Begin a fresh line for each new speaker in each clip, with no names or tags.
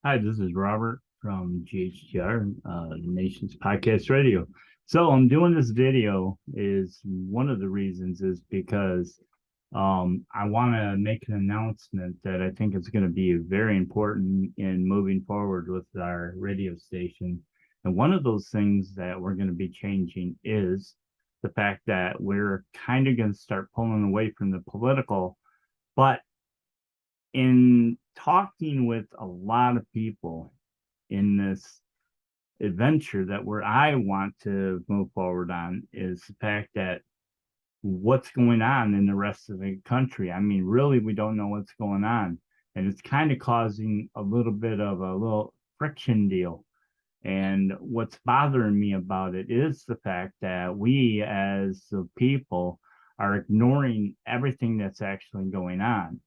Hi, this is Robert from GHTR, the nation's podcast radio. So I'm doing this video is one of the reasons is because I want to make an announcement that I think is going to be very important in moving forward with our radio station. And one of those things that we're going to be changing is the fact that we're kind of going to start pulling away from the political, but in talking with a lot of people in this adventure that where I want to move forward on is the fact that what's going on in the rest of the country. I mean, really, we don't know what's going on. And it's kind of causing a little bit of a little friction deal. And what's bothering me about it is the fact that we as the people are ignoring everything that's actually going on.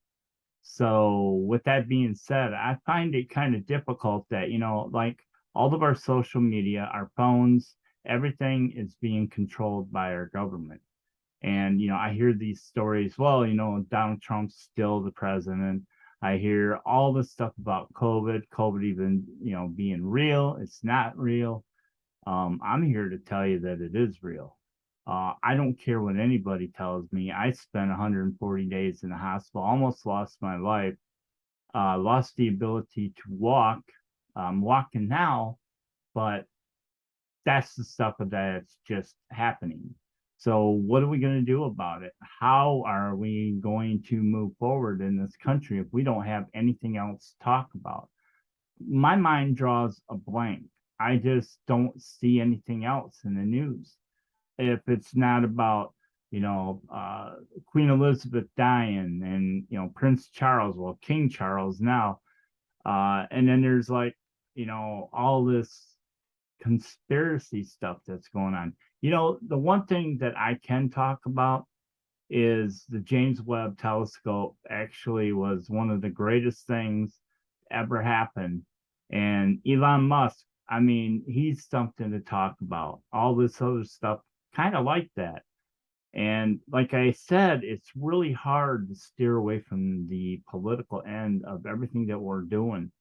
So with that being said, I find it kind of difficult that, like all of our social media, our phones, everything is being controlled by our government. And, I hear these stories, well, Donald Trump's still the president. I hear all this stuff about COVID even, being real. It's not real. I'm here to tell you that it is real. I don't care what anybody tells me. I spent 140 days in the hospital, almost lost my life, lost the ability to walk. I'm walking now, but that's the stuff that's just happening. So, what are we going to do about it? How are we going to move forward in this country if we don't have anything else to talk about? My mind draws a blank. I just don't see anything else in the news. If it's not about, Queen Elizabeth dying and, Prince Charles, well, King Charles now. And then there's like, all this conspiracy stuff that's going on. The one thing that I can talk about is the James Webb telescope actually was one of the greatest things ever happened. And Elon Musk, I mean, he's something to talk about. All this other stuff, kind of like that. And like I said, it's really hard to steer away from the political end of everything that we're doing.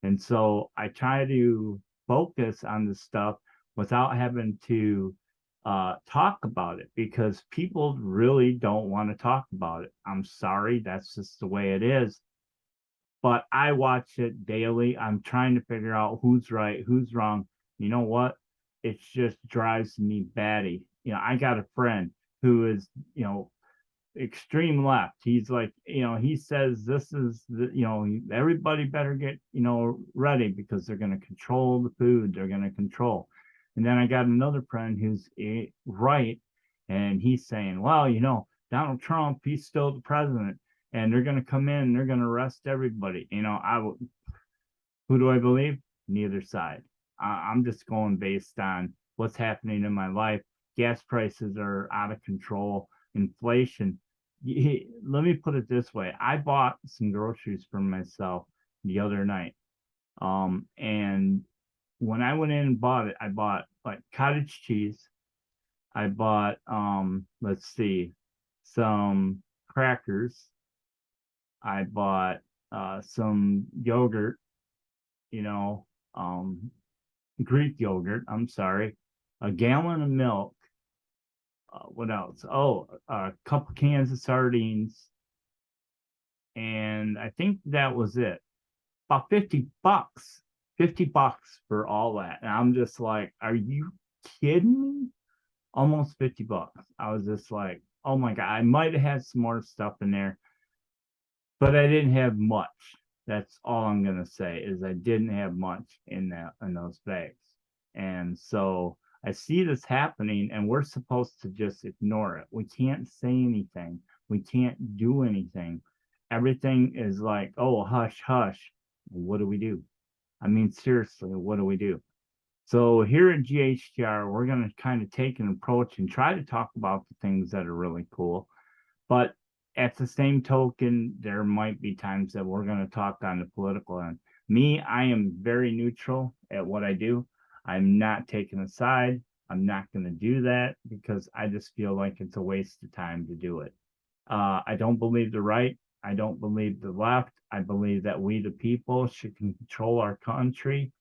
And so I try to focus on the stuff without having to talk about it because people really don't want to talk about it. I'm sorry, that's just the way it is. But I watch it daily. I'm trying to figure out who's right, who's wrong. You know what? It just drives me batty. I got a friend who is, extreme left. He's like, he says this is the, everybody better get, ready because they're going to control the food. They're going to control. And then I got another friend who's right. And he's saying, well, Donald Trump, he's still the president and they're going to come in and they're going to arrest everybody. Who do I believe? Neither side. I'm just going based on what's happening in my life. Gas prices are out of control. Inflation. Let me put it this way. I bought some groceries for myself the other night. And when I went in and bought it, I bought like cottage cheese. I bought let's see, some crackers. I bought some yogurt, you know, um Greek yogurt, I'm sorry, a gallon of milk. What else? Oh, a couple cans of sardines, and I think that was it. About 50 bucks. 50 bucks for all that. And I'm just like, are you kidding me? Almost 50 bucks. I was just like, oh my God, I might have had some more stuff in there, but I didn't have much. That's all I'm gonna say is I didn't have much in those bags. And so I see this happening and we're supposed to just ignore it. We can't say anything. We can't do anything. Everything is like, oh, hush, hush. What do we do? I mean, seriously, what do we do? So here at GHTR, we're going to kind of take an approach and try to talk about the things that are really cool. But at the same token, there might be times that we're going to talk on the political end. Me, I am very neutral at what I do. I'm not taking a side. I'm not going to do that because I just feel like it's a waste of time to do it. I don't believe they're right. I don't believe the left. I believe that we, the people, should control our country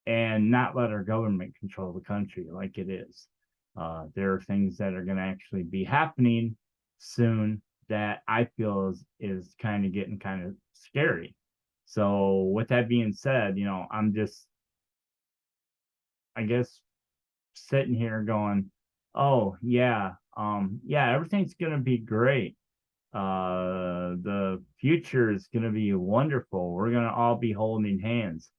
and not let our government control the country like it is. There are things that are going to actually be happening soon that I feel is kind of getting kind of scary. So with that being said, I'm just, I guess, sitting here going, oh yeah, yeah, everything's going to be great. The future is going to be wonderful. We're going to all be holding hands.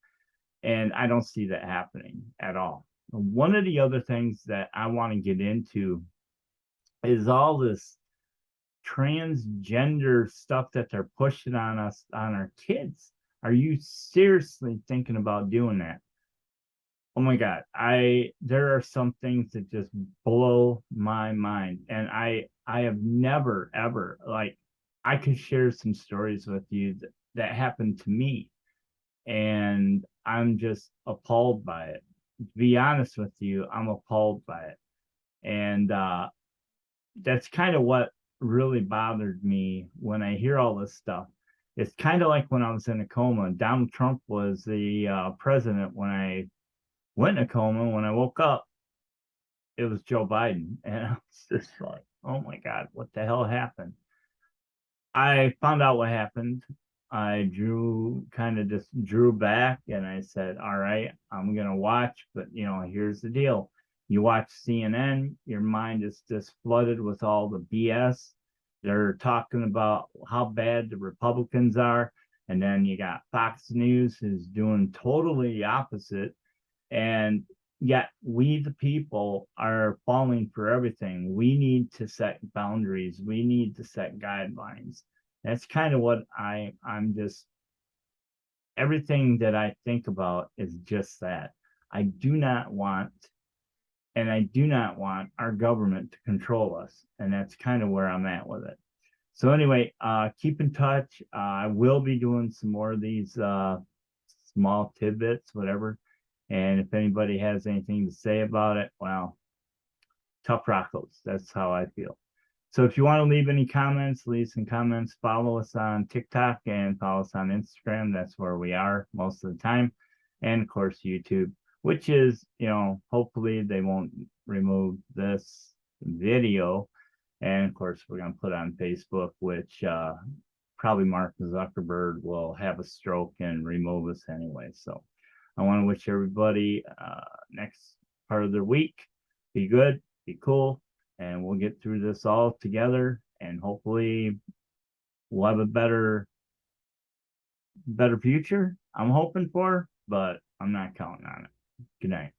And I don't see that happening at all. One of the other things that I want to get into is all this transgender stuff that they're pushing on us, on our kids. Are you seriously thinking about doing that? Oh my God. There are some things that just blow my mind. And I have never, ever, like, I could share some stories with you that happened to me, and I'm just appalled by it. To be honest with you, I'm appalled by it. And that's kind of what really bothered me when I hear all this stuff. It's kind of like when I was in a coma. Donald Trump was the president when I went in a coma. When I woke up, it was Joe Biden. And I was just like, oh my God, what the hell happened? I found out what happened. I just drew back, and I said, all right, I'm going to watch, but here's the deal. You watch CNN, your mind is just flooded with all the BS. They're talking about how bad the Republicans are. And then you got Fox News who's doing totally the opposite. And yet we, the people, are falling for everything. We need to set boundaries. We need to set guidelines. That's kind of what I'm just, everything that I think about is just that. I do not want, and I do not want our government to control us. And that's kind of where I'm at with it. So anyway, keep in touch. I will be doing some more of these small tidbits, whatever. And if anybody has anything to say about it, well, tough rockos. That's how I feel. So if you want to leave any comments, leave some comments. Follow us on TikTok and follow us on Instagram. That's where we are most of the time. And of course, YouTube, which is, hopefully they won't remove this video. And of course, we're going to put it on Facebook, which probably Mark Zuckerberg will have a stroke and remove us anyway. So I want to wish everybody next part of their week, be good, be cool, and we'll get through this all together, and hopefully we'll have a better future. I'm hoping for, but I'm not counting on it. Good night.